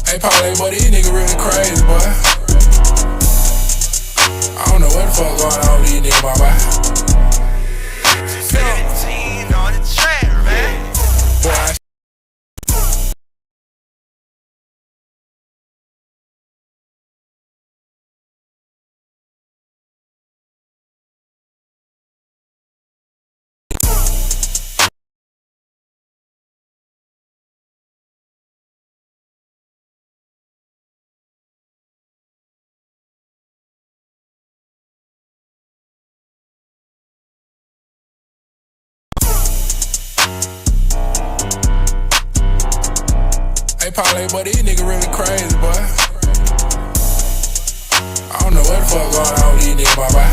Hey, Paulie, boy, these niggas really crazy, boy. I don't know what the fuck going on with these niggas, my boy. 17 on the track, man. Boy, hey, Paulie, boy, these niggas really crazy, boy. I don't know what the fuck going on with these niggas, my boy.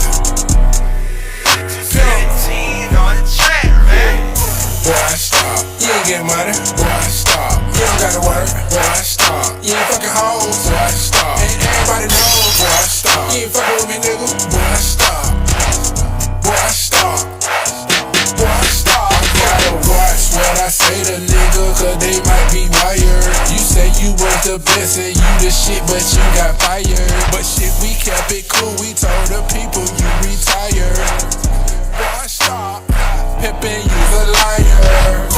17 on the track, man. Boy, stop. You ain't getting money. Boy, stop. You don't gotta work. Boy, stop. You ain't fucking hoes. Boy, stop. And everybody knows. Boy, stop. You ain't fucking with me, nigga. Boy, stop. Boy, stop. Boy, stop. Gotta watch what I say to nigga, cause they might be wired. You say you was the best and you the shit, but you got fired. But shit, we kept it cool. We told the people you retired. Boy, stop. Pippin', you's a liar.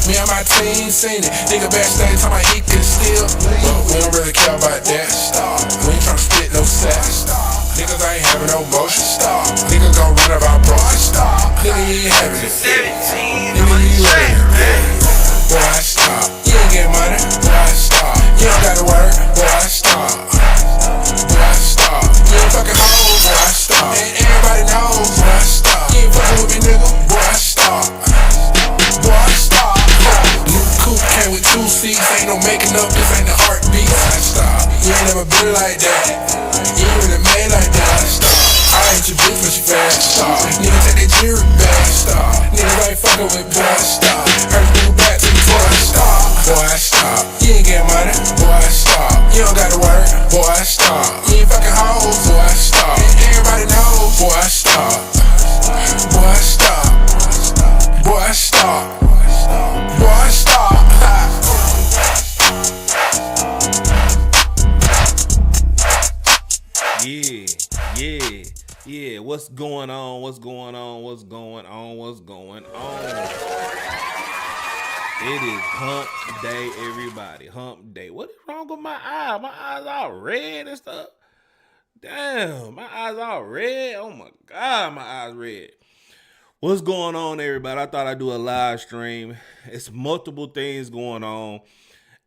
Me and my team seen it. Nigga backstage talking about he can steal, but we don't really care about that. Stop. We ain't tryna spit no sass. Niggas ain't having no motion. Stop. Niggas gon' run about bro. Stop. Nigga, you ain't having it. 17 Nigga, on the you track, ain't. man. Boy, stop. You ain't getting money. Boy, stop. You don't gotta work. Boy, stop. Boy, stop. You ain't fucking hoes. Boy, stop. And everybody knows. Boy, stop. You ain't fucking with me, nigga. Boy, stop. Boy, stop. New coupe came with 2 seats. Ain't no making up. This ain't the heartbeat. Boy, stop. You ain't never been like that. You ain't really made like that. Stop. I ain't your bitch, but you fast. Stop. Nigga take that jewelry back. Stop. Niggas ain't fucking with boy. Stop. Heard you back to the boy. Stop. Boy, stop. You ain't getting money. Boy, stop. You don't gotta work. Boy, stop. You ain't fucking hoes. Boy, stop. And everybody knows. Boy, stop. Boy, stop. Boy, stop. Boy, stop. Yeah. What's going on? What's going on? What's going on? What's going on? It is hump day, everybody. Hump day. What is wrong with my eye? My eyes all red and stuff. Damn, my eyes all red. Oh my God, my eyes red. What's going on, everybody? I thought I'd do a live stream. It's multiple things going on.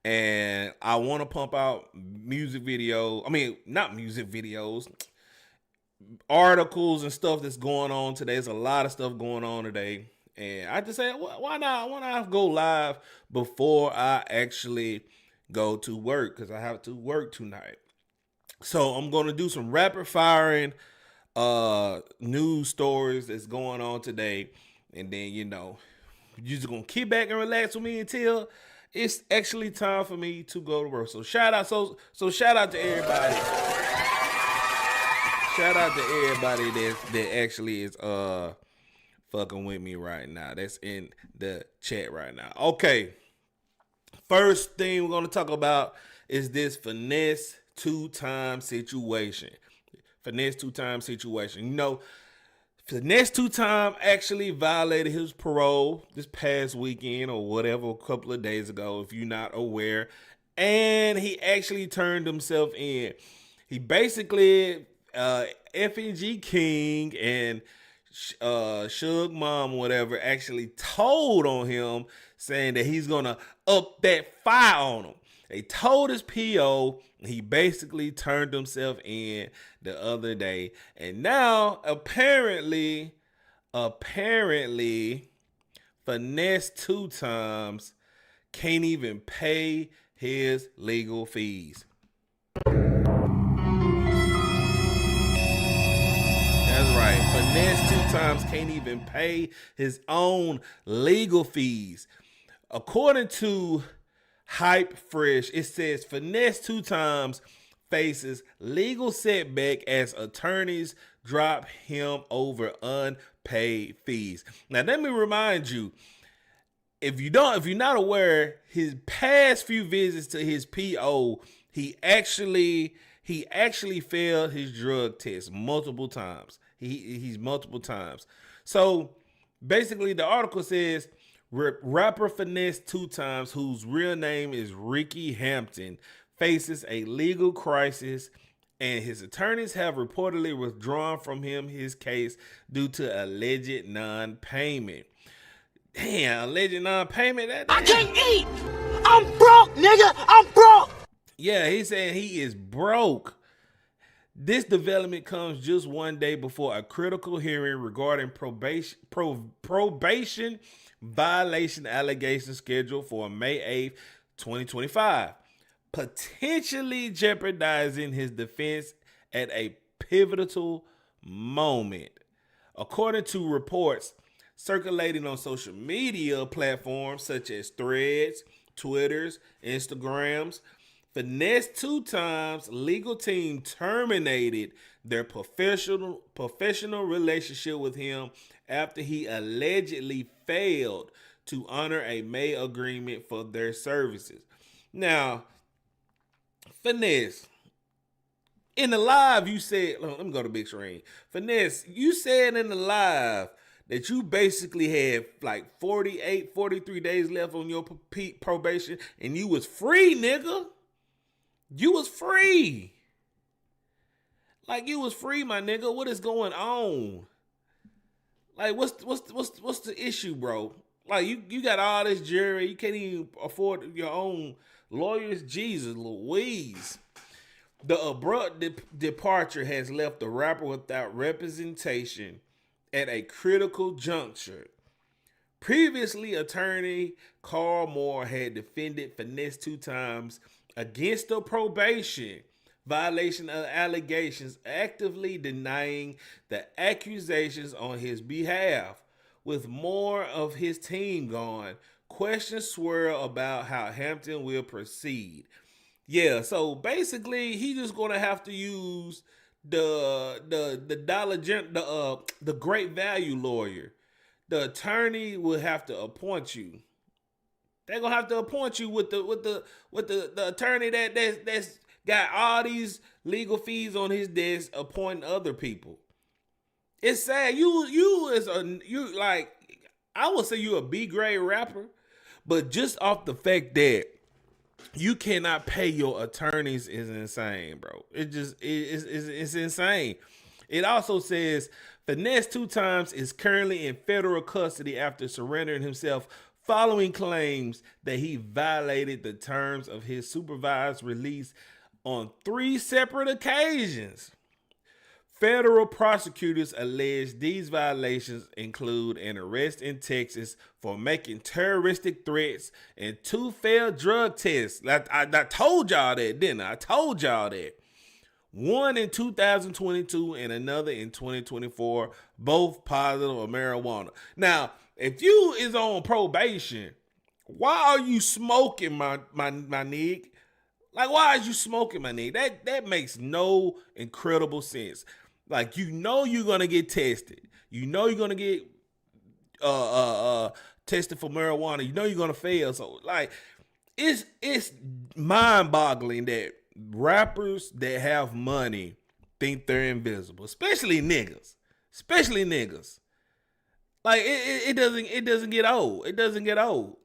And I want to pump out music videos. I mean, not music videos. Articles and stuff that's going on today. There's a lot of stuff going on today. And I just said, why not go live before I actually go to work? Because I have to work tonight. So I'm going to do some rapid firing news stories that's going on today. And then, you're just going to keep back and relax with me until it's actually time for me to go to work. So shout out to everybody. Shout out to everybody that actually is fucking with me right now. That's in the chat right now. Okay. First thing we're gonna talk about is this Finesse 2Tymes situation. Finesse 2Tymes situation. Finesse 2Tymes actually violated his parole this past weekend or whatever, a couple of days ago, if you're not aware. And he actually turned himself in. He basically FNG King and Suge Mom, whatever, actually told on him, saying that he's gonna up that fire on him. They told his PO. He basically turned himself in the other day, and now apparently, Finesse 2Tymes can't even pay his legal fees. That's right. Finesse 2Tymes can't even pay his own legal fees. According to Hype Fresh, it says Finesse 2Tymes faces legal setback as attorneys drop him over unpaid fees. Now, let me remind you, if you're not aware, his past few visits to his PO, he actually failed his drug test multiple times. He's multiple times. So basically, the article says rapper Finesse 2Tymes, whose real name is Ricky Hampton, faces a legal crisis, and his attorneys have reportedly withdrawn from him his case due to alleged non-payment. Damn, alleged non-payment. I can't eat. I'm broke, nigga. I'm broke. Yeah, he's saying he is broke. This development comes just one day before a critical hearing regarding probation violation allegations scheduled for May 8th, 2025, potentially jeopardizing his defense at a pivotal moment. According to reports circulating on social media platforms such as Threads, Twitters, Instagrams, Finesse 2Tymes legal team terminated their professional relationship with him after he allegedly failed to honor a May agreement for their services. Now, Finesse, in the live you said, let me go to big screen. Finesse, you said in the live that you basically had like 43 days left on your probation and you was free, nigga. You was free. Like, you was free, my nigga. What is going on? Like, what's the issue, bro? Like, you got all this jury. You can't even afford your own lawyers. Jesus Louise. The abrupt departure has left the rapper without representation at a critical juncture. Previously, attorney Carl Moore had defended Finesse 2Tymes against the probation violation of allegations, actively denying the accusations on his behalf. With more of his team gone, questions swirl about how Hampton will proceed. Yeah, so basically, he just gonna have to use the great value lawyer. The attorney will have to appoint you. They're gonna have to appoint you with the attorney that's got all these legal fees on his desk, appointing other people. It's sad. You like, I would say you a B grade rapper, but just off the fact that you cannot pay your attorneys is insane, bro. It's insane. It also says Finesse 2Tymes is currently in federal custody after surrendering himself following claims that he violated the terms of his supervised release on 3 separate occasions. Federal prosecutors allege these violations include an arrest in Texas for making terroristic threats and 2 failed drug tests. I told y'all that, didn't I? I told y'all that. One in 2022 and another in 2024, both positive of marijuana. Now, if you is on probation, why are you smoking, my nigga? Like, why is you smoking, my nigga? That makes no incredible sense. Like, you know you're gonna get tested. You know you're gonna get tested for marijuana. You know you're gonna fail. So, like, it's mind-boggling that rappers that have money think they're invisible, especially niggas. Like, it doesn't get old. It doesn't get old.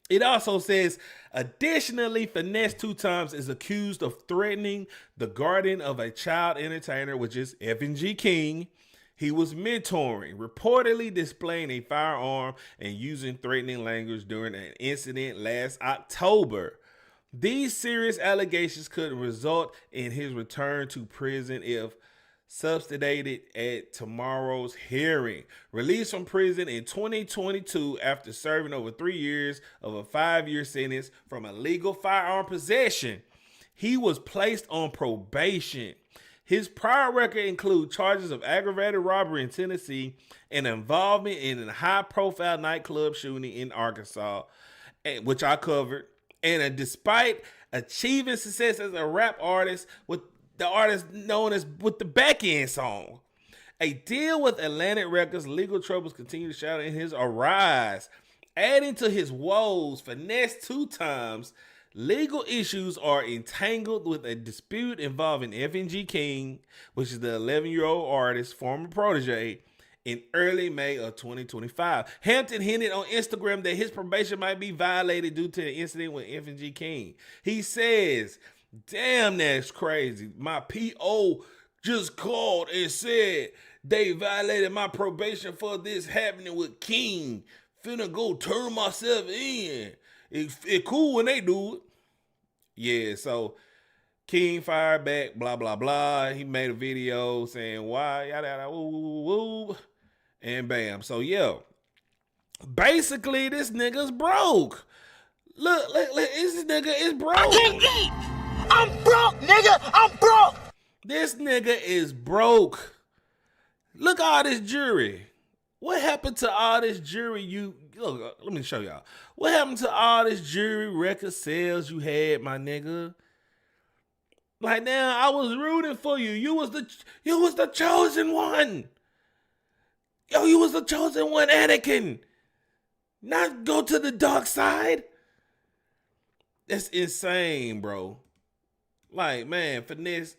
It also says, additionally, Finesse 2Tymes is accused of threatening the guardian of a child entertainer, which is F&G King. He was mentoring, reportedly displaying a firearm and using threatening language during an incident last October. These serious allegations could result in his return to prison if substantiated at tomorrow's hearing. Released from prison in 2022 after serving over 3 years of a 5-year sentence from illegal firearm possession, he was placed on probation. His prior record includes charges of aggravated robbery in Tennessee and involvement in a high-profile nightclub shooting in Arkansas, which I covered. And despite achieving success as a rap artist with the artist known as with the back end song, a deal with Atlantic Records, legal troubles continue to shadow in his arise. Adding to his woes, Finesse 2Tymes, legal issues are entangled with a dispute involving FNG King, which is the 11-year-old artist's former protege, in early May of 2025. Hampton hinted on Instagram that his probation might be violated due to the incident with FNG King. He says, damn, that's crazy. My PO just called and said they violated my probation for this happening with King. Finna go turn myself in. It cool when they do it. Yeah, so King fired back, blah, blah, blah. He made a video saying why, yada, yada, woo, woo, woo, and bam. So, yeah, basically, this nigga's broke. Look, this nigga is broke. I can't eat. I'm broke, nigga. I'm broke. This nigga is broke. Look at all this jewelry. What happened to all this jewelry look, let me show y'all. What happened to all this jewelry record sales you had, my nigga? Like, now I was rooting for you. You was the chosen one. Yo, you was the chosen one, Anakin. Not go to the dark side. That's insane, bro. Like, man, Finesse,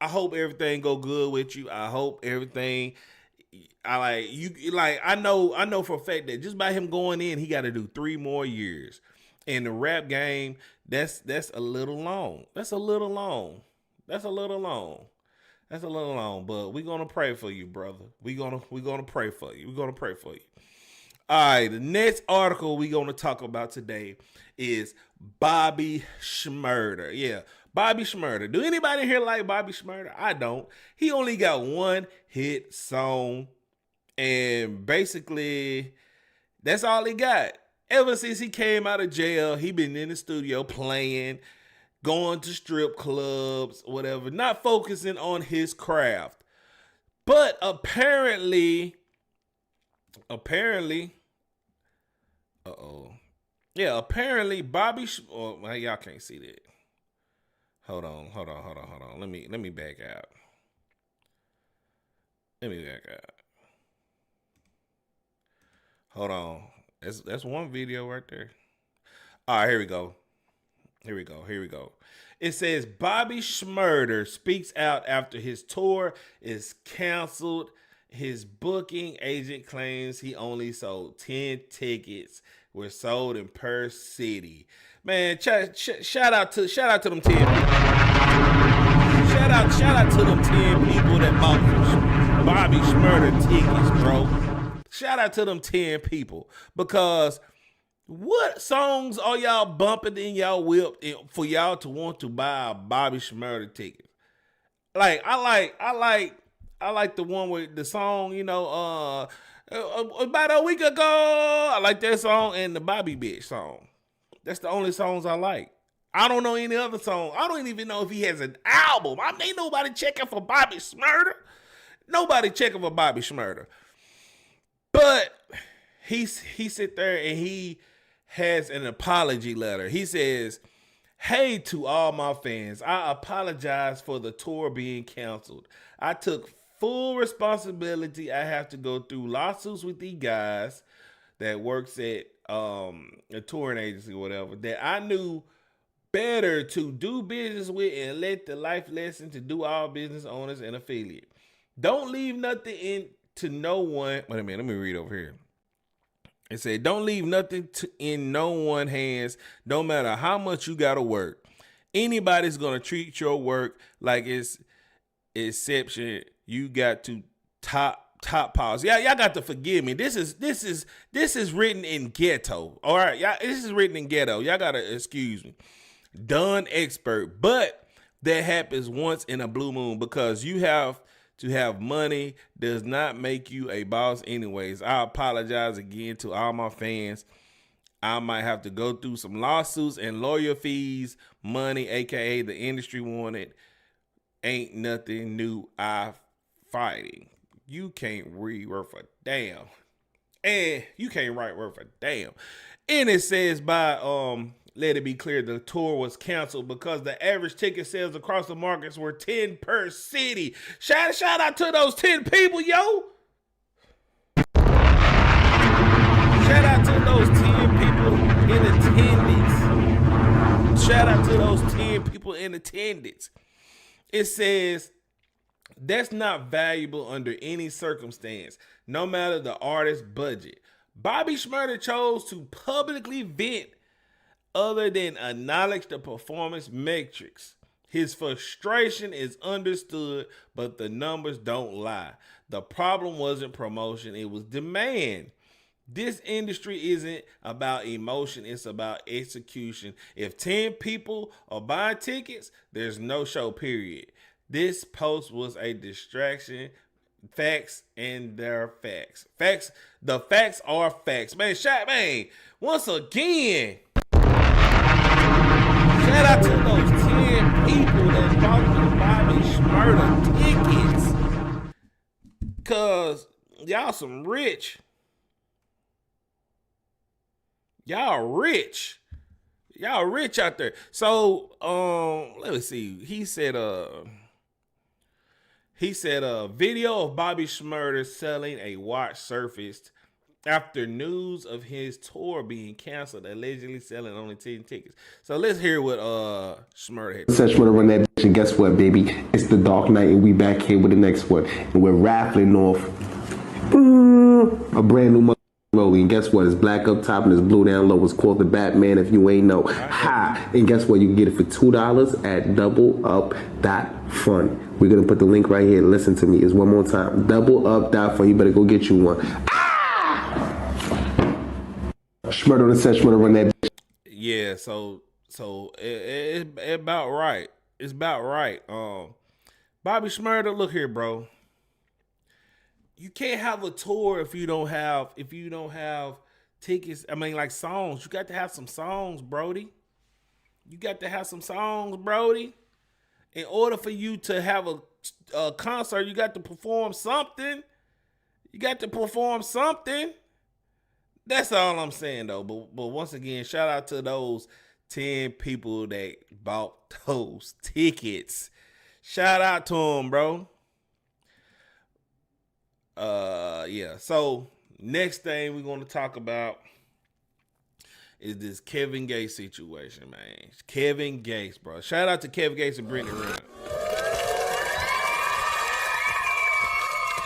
I hope everything go good with you. I hope everything, I know for a fact that just by him going in, he got to do 3 more years. In the rap game, that's a little long. That's a little long. But we're gonna pray for you, brother. We're gonna pray for you. All right, the next article we're gonna talk about today is Bobby Shmurda. Yeah, Bobby Shmurda. Do anybody here like Bobby Shmurda? I don't. He only got one hit song, and basically that's all he got. Ever since he came out of jail, he been in the studio playing, going to strip clubs, whatever, not focusing on his craft. But apparently, apparently Bobby, well, y'all can't see that. Hold on. Let me back out. Hold on. That's one video right there. All right, here we go. It says Bobby Shmurda speaks out after his tour is canceled. His booking agent claims he only sold 10 tickets were sold in per city. Man, shout out to them 10 people. Shout out to them 10 people that bought Bobby Shmurda tickets, bro. Shout out to them 10 people, because what songs are y'all bumping in y'all whip for y'all to want to buy a Bobby Shmurda ticket? Like, I like the one with the song, about a week ago. I like that song and the Bobby Bitch song. That's the only songs I like. I don't know any other song. I don't even know if he has an album. Ain't nobody checking for Bobby Shmurda. Nobody checking for Bobby Shmurda. But he sit there and he has an apology letter. He says, "Hey to all my fans, I apologize for the tour being canceled. I took full responsibility. I have to go through lawsuits with these guys that works at a touring agency or whatever that I knew better to do business with, and let the life lesson to do all business owners and affiliate. Don't leave nothing to no one." Wait a minute, let me read over here. It said, "Don't leave nothing in no one's hands, no matter how much you gotta work. Anybody's gonna treat your work like it's exception. You got to top pause." Yeah, y'all got to forgive me. This is written in ghetto. All right, y'all. This is written in ghetto. Y'all gotta excuse me. Done expert, but that happens once in a blue moon, because you have to have money does not make you a boss anyways. I apologize again to all my fans. I might have to go through some lawsuits and lawyer fees, money, aka the industry wanted. Ain't nothing new. I fighting. You can't read worth a damn. And you can't write worth a damn. And it says let it be clear, the tour was canceled because the average ticket sales across the markets were 10 per city. Shout out to those 10 people, yo. Shout Shout out to those 10 people in attendance. Shout out to those 10 people in attendance. It says, that's not valuable under any circumstance, no matter the artist's budget. Bobby Shmurda chose to publicly vent other than acknowledge the performance metrics. His frustration is understood, but the numbers don't lie. The problem wasn't promotion, it was demand. This industry isn't about emotion, it's about execution. If 10 people are buying tickets, there's no show, period. This post was a distraction. Facts and their facts. Facts. The facts are facts. Man, once again, shout out to those 10 people that bought the Bobby Shmurda tickets. Cause y'all some rich. Y'all rich. Y'all rich out there. So, let me see. He said a video of Bobby Shmurda selling a watch surfaced after news of his tour being canceled, allegedly selling only 10 tickets. So let's hear what Shmurda had. Such wanna run that bitch, and guess what, baby? It's the Dark Knight, and we back here with the next one, and we're raffling off a brand new rolling. And guess what? It's black up top and it's blue down low. It's called the Batman. If you ain't know, ha! And guess what? You can get it for $2 at doubleup.fun. We're gonna put the link right here. Listen to me. It's one more time. Doubleup.fun. You better go get you one. Shmurda on the set. Shmurda run that. Yeah. So it about right. It's about right. Bobby Shmurda, look here, bro. You can't have a tour if you don't have tickets. I mean, like songs. You got to have some songs, Brody. You got to have some songs, Brody. In order for you to have a concert, you got to perform something. You got to perform something. That's all I'm saying, though. But once again, shout out to those 10 people that bought those tickets. Shout out to them, bro. Yeah. So next thing we're going to talk about is this Kevin Gates situation, man. Kevin Gates, bro. Shout out to Kevin Gates and Brittany Renner.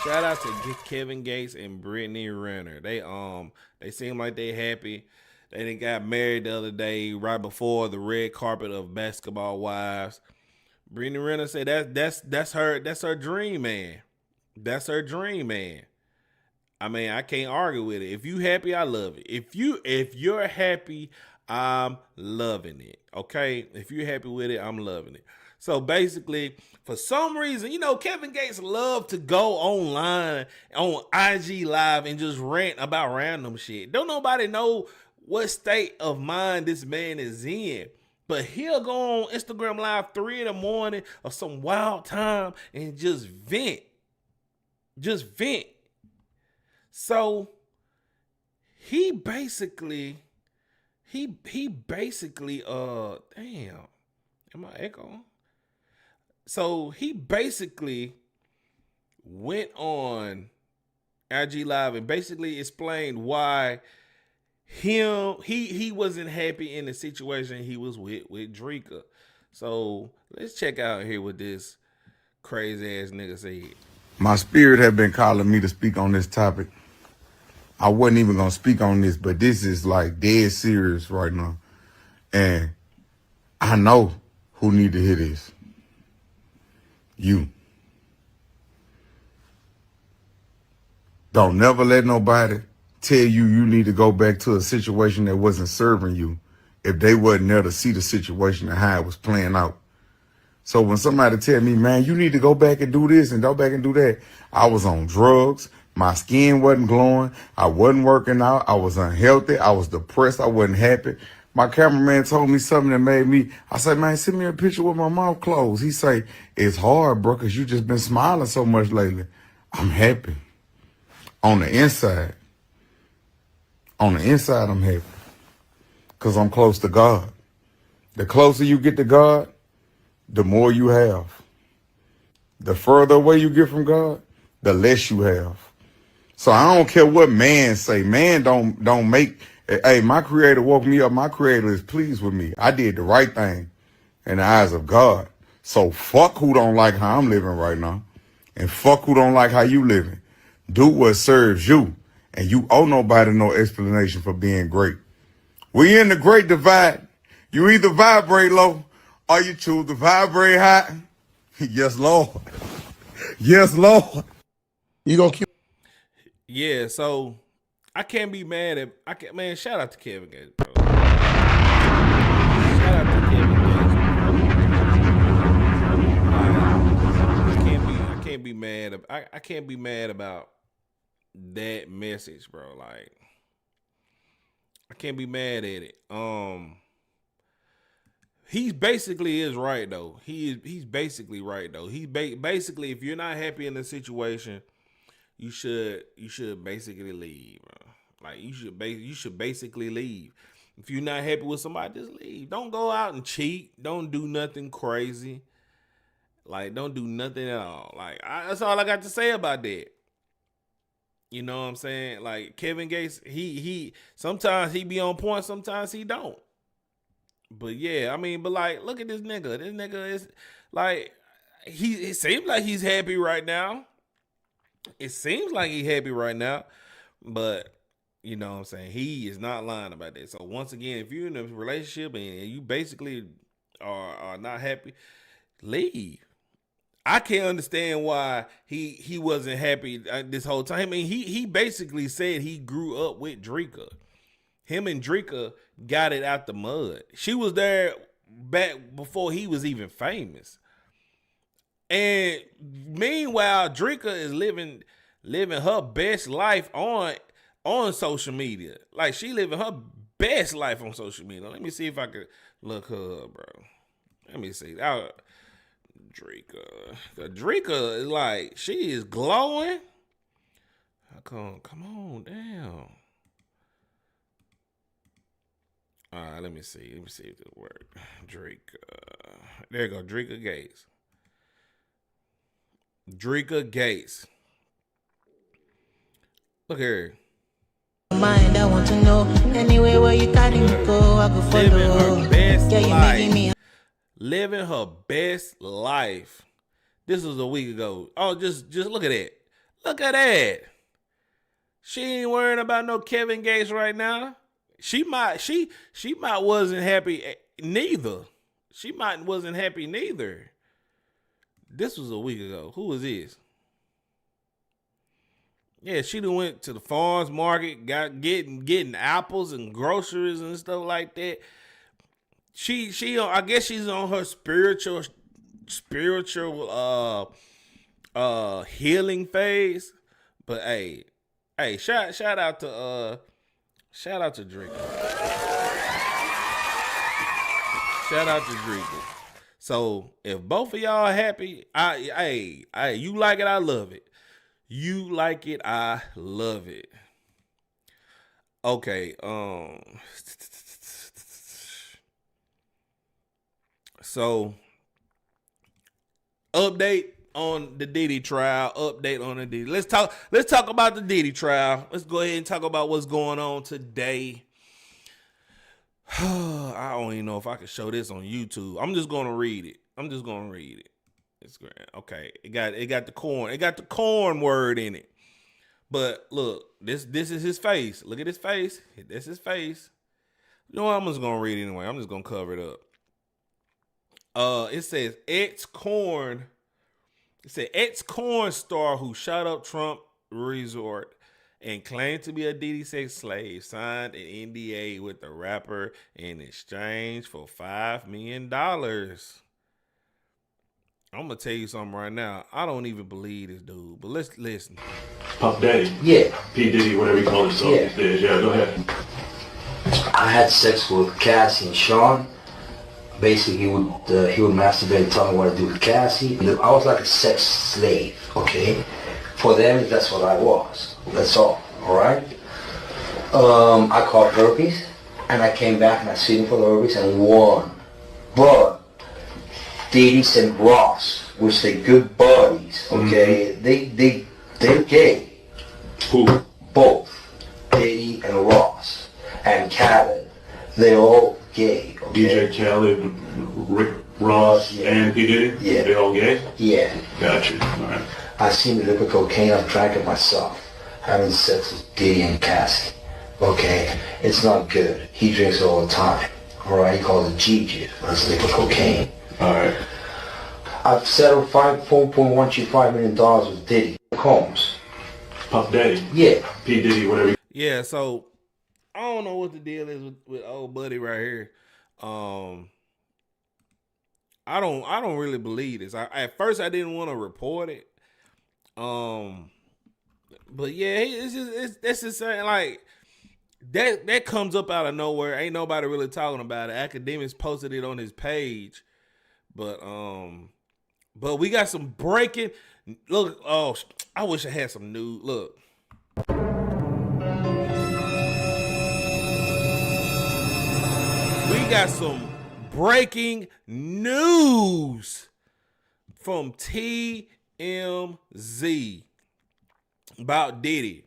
Shout out to Kevin Gates and Brittany Renner. They seem like they happy. They done got married the other day, right before the red carpet of Basketball Wives. Brittany Renner said that's her dream, man. That's her dream, man. I mean, I can't argue with it. If you happy, I love it. If you're happy, I'm loving it. Okay? If you're happy with it, I'm loving it. So basically, for some reason, Kevin Gates love to go online on IG Live and just rant about random shit. Don't nobody know what state of mind this man is in. But he'll go on Instagram Live 3 a.m. or some wild time and just vent. Just vent. So he basically, damn, am I echoing? So he basically went on IG Live and basically explained why he wasn't happy in the situation he was with Dreka. So let's check out here what this crazy ass nigga said. My spirit had been calling me to speak on this topic. I wasn't even going to speak on this, but this is like dead serious right now. And I know who need to hear this. You. Don't never let nobody tell you need to go back to a situation that wasn't serving you if they wasn't there to see the situation and how it was playing out. So when somebody tell me, man, you need to go back and do this and go back and do that, I was on drugs. My skin wasn't glowing. I wasn't working out. I was unhealthy. I was depressed. I wasn't happy. My cameraman told me something that made me, I said, man, send me a picture with my mouth closed. He say, it's hard, bro, because you just been smiling so much lately. I'm happy. On the inside. On the inside, I'm happy. Because I'm close to God. The closer you get to God, the more you have. The further away you get from God, the less you have. So I don't care what man say. Man don't make. Hey, my creator woke me up. My creator is pleased with me. I did the right thing in the eyes of God. So fuck who don't like how I'm living right now. And fuck who don't like how you living. Do what serves you. And you owe nobody no explanation for being great. We in the great divide. You either vibrate low or you choose to vibrate high. Yes, Lord. Yes, Lord. You gonna keep? Yeah, so I can't be mad at man, shout out to Kevin Gates, bro. Shout out to Kevin Gates, bro. I can't be mad. I can't be mad about that message, bro. Like, I can't be mad at it. He basically is right though. He's basically right though. Basically, if you're not happy in the situation, you should basically leave, bro. Like you should basically leave. If you're not happy with somebody, just leave. Don't go out and cheat. Don't do nothing crazy. Like, don't do nothing at all. Like, that's all I got to say about that. You know what I'm saying? Like, Kevin Gates, he sometimes he be on point, sometimes he don't. But yeah, I mean, but like, look at this nigga. This nigga is like, it seems like he's happy right now. It seems like he's happy right now, but you know what I'm saying? He is not lying about that. So once again, if you're in a relationship and you basically are not happy, leave. I can't understand why he wasn't happy this whole time. I mean, he basically said he grew up with Dreka. Him and Dreka got it out the mud. She was there back before he was even famous. And meanwhile, Dreka is living her best life on social media. Like, she living her best life on social media. Let me see if I could look her up, bro. Let me see. Dreka is like, she is glowing. Come on down. All right, let me see if this works. Dreka. There you go, Dreka Gates. Dreka Gates. Look here. Mind, I want to know. Anyway, where you carry me go, I go follow. Living her best Yeah, you making me life. Living her best life. This was a week ago. Oh, just look at that. Look at that. She ain't worrying about no Kevin Gates right now. She might wasn't happy neither. Wasn't happy neither. This was a week ago. Who was this? Yeah, she done went to the farmers market, getting apples and groceries and stuff like that. She I guess she's on her spiritual healing phase. But hey, shout out to Dreka. Shout out to Dreka. So if both of y'all are happy, you like it, I love it. You like it, I love it. Okay, so update on the Diddy trial. Let's talk about the Diddy trial. Let's go ahead and talk about what's going on today. I don't even know if I can show this on YouTube. I'm just gonna read it. It's great. Okay, it got the corn. It got the corn word in it. But look, this is his face. Look at his face. That's his face. You know what? I'm just gonna read it anyway. I'm just gonna cover it up. It says ex-corn. It said ex-corn star who shot up Trump resort and claimed to be a Diddy sex slave signed an NDA with the rapper in exchange for $5 million. I'm gonna tell you something right now. I don't even believe this dude, but let's listen. Puff Daddy. Yeah. P. Diddy, whatever you call yourself these days. Yeah, go ahead. I had sex with Cassie and Sean. Basically, he would masturbate and tell me what to do with Cassie. I was like a sex slave, okay? For them, that's what I was. That's all right? I caught herpes, and I came back and I sued him for the herpes and won. But Diddy and Ross, which they're good buddies, okay? They're gay. Who? Both Diddy and Ross and Khaled. They're all gay. Okay? DJ Khaled, Rick Ross, Yeah. and P. Diddy? Yeah. They all gay? Yeah. Gotcha. All right. I seen the liquid cocaine. I've drank it myself. Having sex with Diddy and Cassie. Okay, it's not good. He drinks it all the time. All right, he calls it G-Juice. That's liquid cocaine. All right. I've settled $4.125 million with Diddy. Combs. Puff Daddy. Yeah. P. Diddy, whatever. Yeah, so I don't know what the deal is with old buddy right here. I don't really believe this. At first I didn't want to report it. But yeah, it's just saying like that comes up out of nowhere. Ain't nobody really talking about it. Academics posted it on his page, but we got some breaking. Look, oh, I wish I had some news. Look. We got some breaking news from TMZ about Diddy.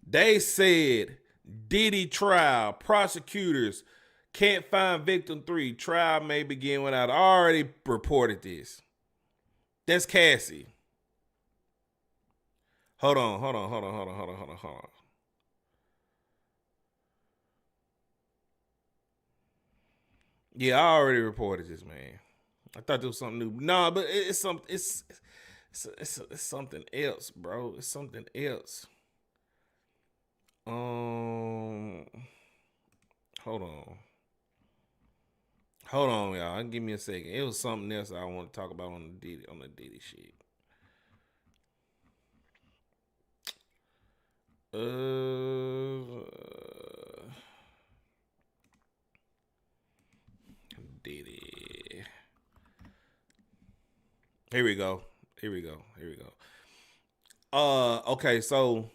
They said Diddy trial, prosecutors can't find victim 3. Trial may begin without. I already reported this. That's Cassie. Hold on. Yeah, I already reported this, man. I thought there was something new. Nah, but it's something else, bro. It's something else. Hold on, y'all. Give me a second. It was something else I want to talk about on the Diddy shit. Diddy. Here we go. Okay, so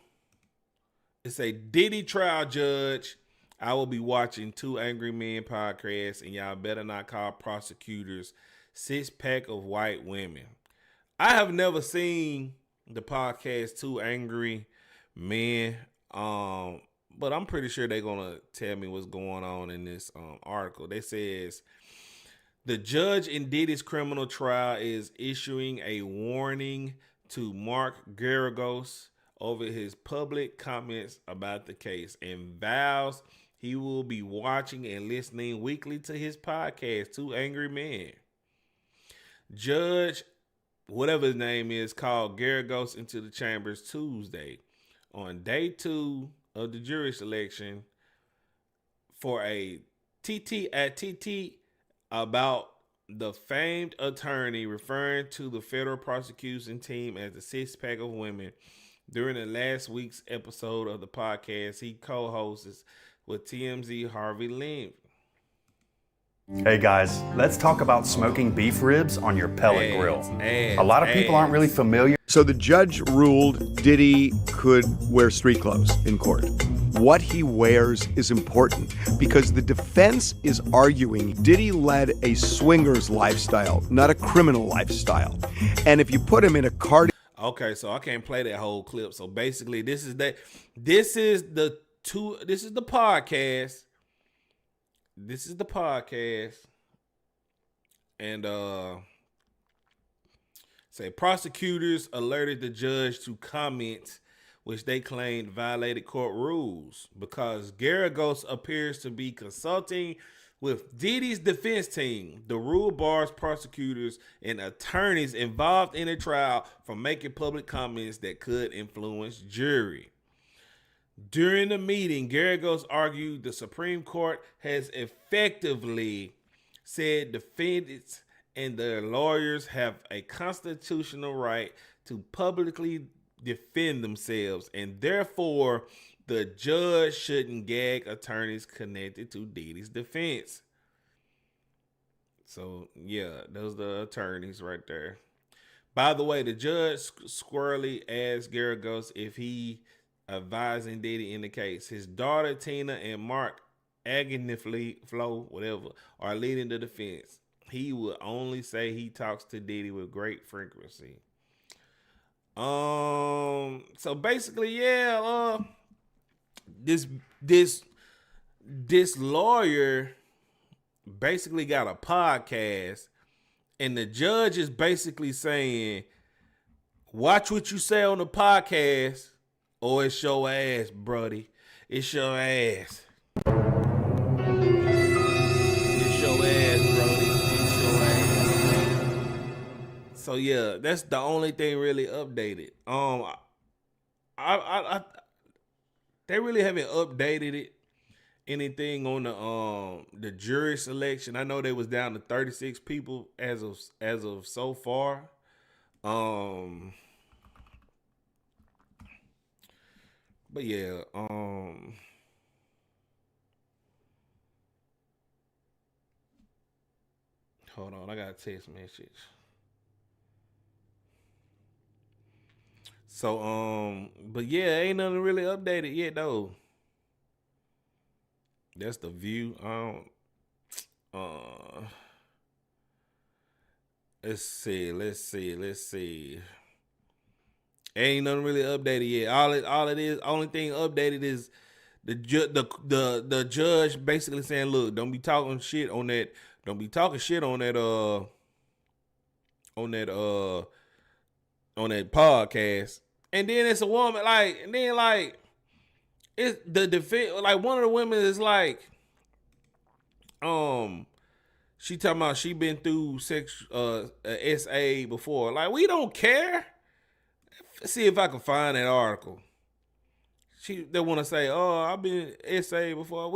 it's a Diddy trial judge. I will be watching 2 Angry Men podcasts, and y'all better not call prosecutors 6-pack of white women. I have never seen the podcast 2 Angry Men, but I'm pretty sure they're gonna tell me what's going on in this article. They says the judge in Diddy's criminal trial is issuing a warning to Mark Geragos over his public comments about the case and vows he will be watching and listening weekly to his podcast, 2 Angry Men. Judge, whatever his name is, called Geragos into the chambers Tuesday on day 2 of the jury selection for a TT about the famed attorney referring to the federal prosecution team as the 6-pack of women. During the last week's episode of the podcast, he co-hosts with TMZ Harvey Lim. Hey guys, let's talk about smoking beef ribs on your pellet grill. A lot of people aren't really familiar. So the judge ruled Diddy could wear street clothes in court. What he wears is important because the defense is arguing Diddy led a swingers lifestyle, not a criminal lifestyle. And if you put him in a car. Okay, so I can't play that whole clip. So basically, this is the podcast. This is the podcast. And say prosecutors alerted the judge to comments which they claimed violated court rules because Geragos appears to be consulting with Diddy's defense team. The rule bars prosecutors and attorneys involved in the trial from making public comments that could influence jury. During the meeting, Geragos argued the Supreme Court has effectively said defendants and their lawyers have a constitutional right to publicly defend themselves, and therefore the judge shouldn't gag attorneys connected to Diddy's defense. So, yeah, those are the attorneys right there. By the way, the judge squarely asked Geragos if he advising Diddy in the case. His daughter, Tina, and Mark Flo, whatever, are leading the defense. He would only say he talks to Diddy with great frequency. So basically, yeah, this lawyer basically got a podcast, and the judge is basically saying, watch what you say on the podcast, or it's your ass, brody. It's your ass. It's your ass, brody. It's your ass. So yeah, that's the only thing really updated. I they really haven't updated it. Anything on the jury selection. I know they was down to 36 people as of so far. But yeah, hold on, I got a text message. So but yeah, ain't nothing really updated yet though. That's the view. Let's see. Ain't nothing really updated yet. Only thing updated is the judge basically saying, look, don't be talking shit on that. Don't be talking shit on that podcast. And then it's a woman it's the defense, like one of the women is like, she talking about she been through SA before. Like, we don't care. Let's see if I can find that article. They want to say, oh, I've been SA before.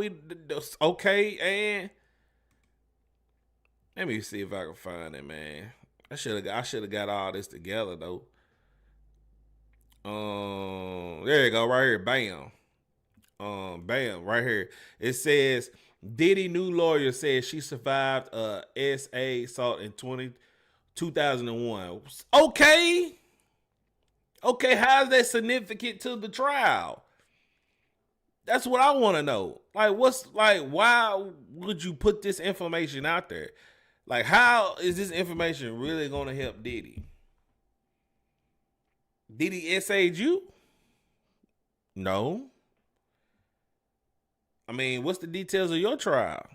Okay, and let me see if I can find it, man. I should have got all this together though. There you go, right here, bam. Bam, right here. It says Diddy new lawyer says she survived SA assault in 2001. Okay, how's that significant to the trial? That's what I want to know. Like, why would you put this information out there? Like, how is this information really going to help Diddy? Diddy SA'd you? No. I mean, what's the details of your trial?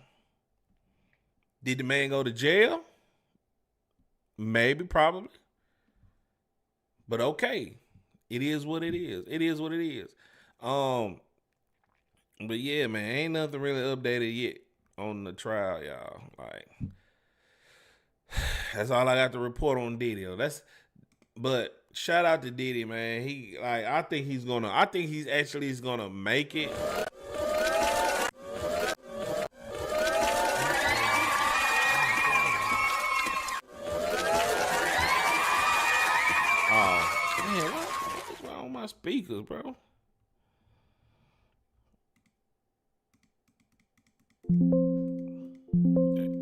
Did the man go to jail? Maybe, probably. But okay. It is what it is. It is what it is. But yeah, man, ain't nothing really updated yet on the trial, y'all. Like, that's all I got to report on Diddy. But shout out to Diddy, man. I think he's actually gonna make it. Oh man, what's wrong with my speakers, bro?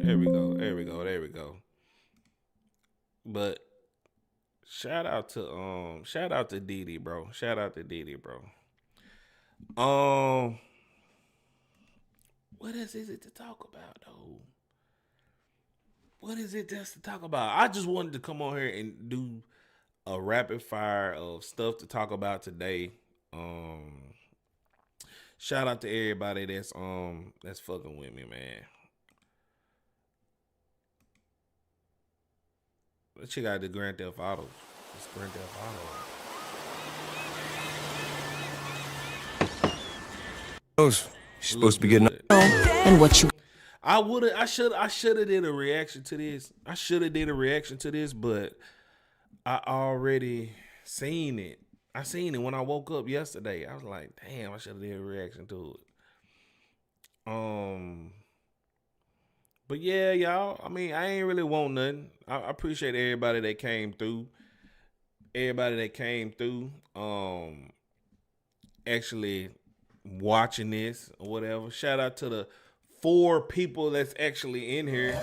There we go. But shout out to Diddy, bro. What is it to talk about though? What is it just to talk about? I just wanted to come on here and do a rapid fire of stuff to talk about today. Shout out to everybody that's fucking with me, man. Let's check out the Grand Theft Auto. It's Grand Theft Auto. You're supposed to be getting And what you I should have did a reaction to this. But I already seen it. I seen it when I woke up yesterday. I was like, damn, I should have did a reaction to it. But yeah, y'all, I mean, I ain't really want nothing. I appreciate everybody that came through. Actually watching this or whatever. Shout out to the 4 people that's actually in here.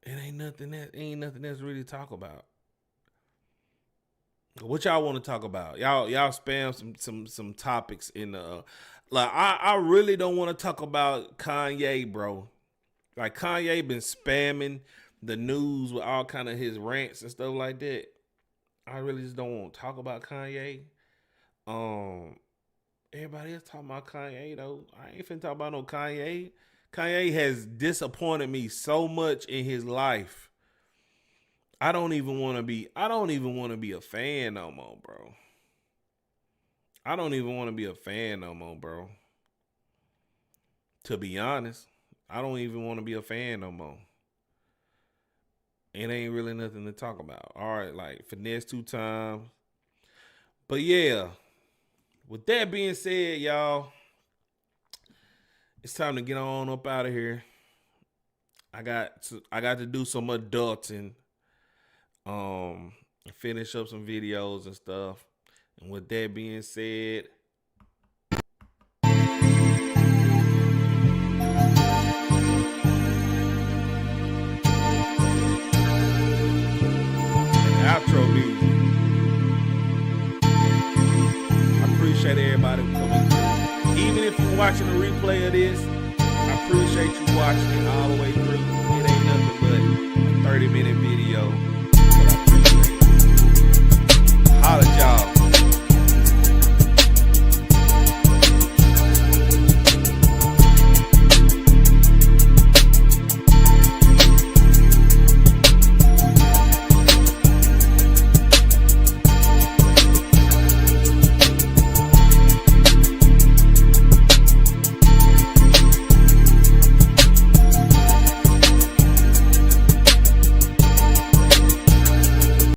It ain't nothing that's really talk about. What y'all want to talk about? Y'all spam some topics in the Like, I really don't want to talk about Kanye, bro. Like, Kanye been spamming the news with all kind of his rants and stuff like that. I really just don't want to talk about Kanye. Everybody else talking about Kanye, though. I ain't finna talk about no Kanye. Kanye has disappointed me so much in his life. I don't even want to be a fan no more, bro. I don't even want to be a fan no more, bro. To be honest, I don't even want to be a fan no more. It ain't really nothing to talk about. All right, like Finesse 2Tymes. But yeah, with that being said, y'all, it's time to get on up out of here. I got to do some adulting. Finish up some videos and stuff. And with that being said, outro music. I appreciate everybody coming through. Even if you're watching a replay of this, I appreciate you watching it all the way through.